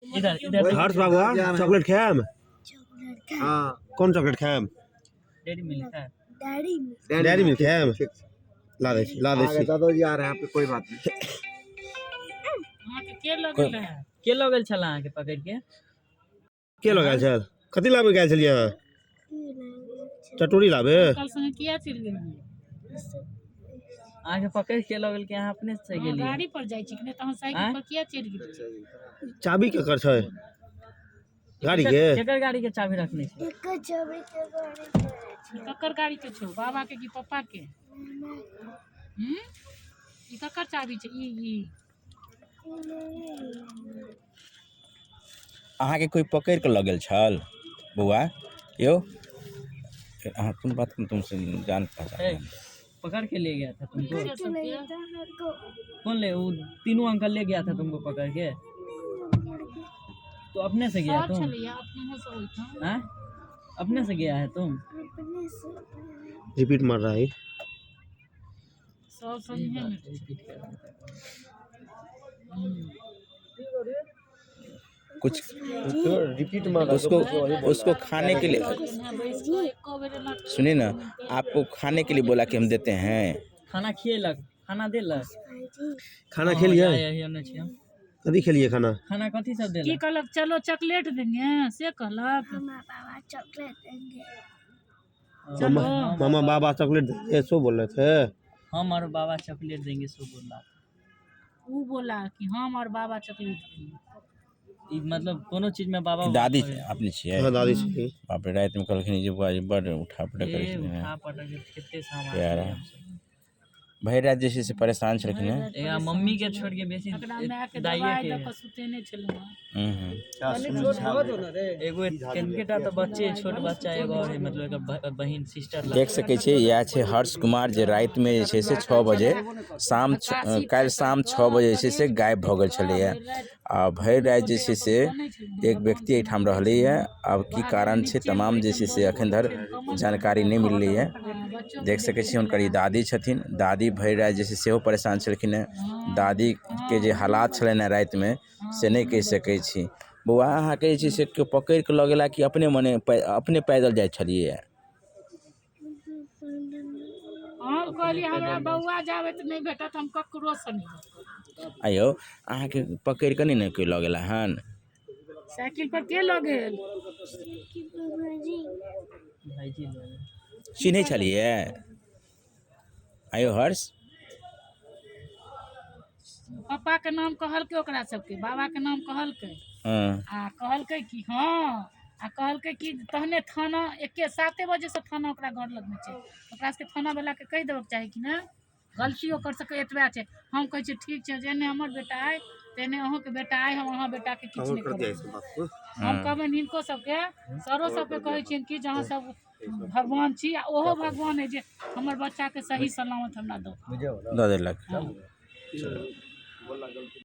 इधर इधर हर्ष बाबा चॉकलेट खाएम? हाँ कौन चॉकलेट खाएम? डेरी मिल्क है। डेयरी मिल्क खाएम? ला दे दादा जी आ रहे हैं यहाँ पे, कोई बात नहीं। हां के लगल है, के लगल छला अहाँ के पकड़ के लगा छल? कथि लाबे गेल छलिए अहाँ? चटोरी लाबे? कल संगे किया चल गेलिए? आगे पकड़ के लगल के अहाँ अपने से गेलिए? गाड़ी पर जाई छी ने त हम साइकिल पर किया चढ़ गेलिए? चाबी केकर छै गाड़ी के? केकर गाड़ी के चाबी रखने छी? एकर चाबी के गाड़ी के ककर गाड़ी के छौ, बाबा के कि पापा के? ई ककर चाबी छै? ई अहाँ के कोई पकड़ के लगल छल बउआ यो? अहाँ तुम बात तुमसे जान पहचान पकड़ के ले गया था तुमको? नहीं था हमको। कौन ले? वो तीनों अंकल ले गया था तुमको पकड़ के? तो अपने से गया तुम? हाँ? अपने से गया है तुम? अपने से रिपीट मार रहा है। कुछ रिपीट मार उसको खाने के लिए सुनिए ना, आपको खाने के लिए बोला कि हम देते हैं। खाना खिएलक, खाना देलक? खाना खेलिए? कथी खेलिए खाना? खाना कथी सब देलक? की कहलक चलो चॉकलेट देंगे से कहलक? मामा बाबा चॉकलेट देंगे। मामा बाबा चॉकलेट देंगे सो बोल रहे थे। हम और बाबा चॉकलेट देंगे सो बोला। वो बोला कि हम और बाबा चॉकलेट देंगे। मतलब कोनो चीज में बाबा दादी अपने छिए? हां दादी छी। बाप रे, रात में कहलखिन जे बुआ जी बड़ उठा पटक करे छथिन। उठा पटक केते सामान यार भाई रात जैसे से परेशान छलखिन है। या मम्मी के छोड़ के बेसी दाइये के सुतेने छलौ। एगो कनकेटा तो बच्चे छोट बच्चा एगो है, मतलब एकर बहिन सिस्टर देख सकै छी यह छै हर्ष कुमार जे रात में जे छै से 6 बजे काल शाम 6 बजे जे छै से गायब भ गेल छलैया। आ भरि रात जे छै से एक व्यक्ति एठाम रहलैया। अब की कारण छै तमाम जे छै से अखन धरि जानकारी नहीं मिललैया। देख सकै छी हुनकर ई दादी छथिन। दादी भरि रात जे छै सेहो परेशान छलखिन हैं। दादी के जे हालात छलनि रात में से नहीं कहि सकै छी। बउआ अहाँ के जे छै से केओ पकड़ के लऽ गेला कि अपने मने अपने पैदल जाइ छलिए? हम कहली हमरा बउआ जावे त नहीं भेटत, हम ककरो से नहीं। आयो अहाँ के पकड़ के नहीं कोई लऽ गेला हन? साइकिल पर के लऽ गेल? भाईजी चिन्है छलिए? आयो हर्ष पापा के नाम कहलकै, ओकरा सबके बाबा के नाम कहलकै। हाँ आ कहलकै कि हाँ, आ कहलकै कि तहने थाना 7 बजे से थाना ओकरा घर लग में छै। ओकरा सबके थाना वाला के कहि देबक चाही कि ना गलती ओकर सबके एतबा छै। हम कहै छी ठीक छै, जेने हमर बेटा आइ तेने अहूँ के बेटा आइ, हम अहाँ बेटा के किछु नहीं करब। हम कहबनि हिनको सबके सरो सबके कहै छियनि कि जहाँ सब भगवान छी, आ ओहो भगवान है जे हमर बच्चा के सही सलामत हमरा दो देलक।